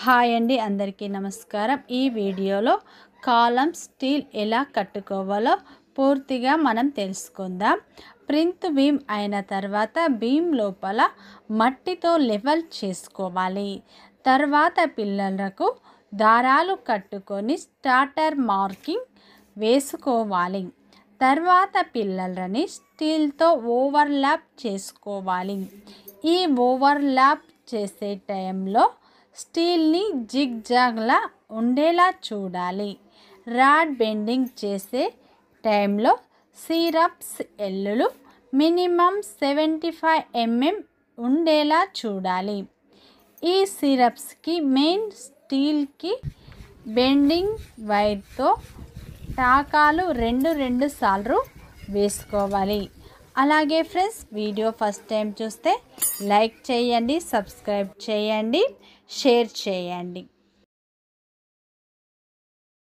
Hi అండి, అందరికీ నమస్కారం. ఈ వీడియోలో కాలం స్టీల్ ఎలా కట్టుకోవాలో పూర్తిగా మనం తెలుసుకుందాం. ప్రింట్ బీమ్ అయిన తర్వాత బీమ్ లోపల మట్టితో లెవెల్ చేసుకోవాలి. తర్వాత పిల్లలకు దారాలు కట్టుకొని స్టార్టర్ మార్కింగ్ వేసుకోవాలి. తర్వాత పిల్లలని స్టీల్తో ఓవర్లాప్ చేసుకోవాలి. ఈ ఓవర్లాప్ చేసే టైంలో స్టీల్ని జిగ్ జాగ్లా ఉండేలా చూడాలి. రాడ్ బెండింగ్ చేసే టైంలో సిరప్స్ ఎల్లులు మినిమం 75 mm ఉండేలా చూడాలి. ఈ సిరప్స్కి మెయిన్ స్టీల్కి బెండింగ్ వైర్తో టాకాలు రెండు సార్లు వేసుకోవాలి. అలాగే ఫ్రెండ్స్, వీడియో ఫస్ట్ టైం చూస్తే లైక్ చేయండి, సబ్స్క్రైబ్ చేయండి, షేర్ చేయండి.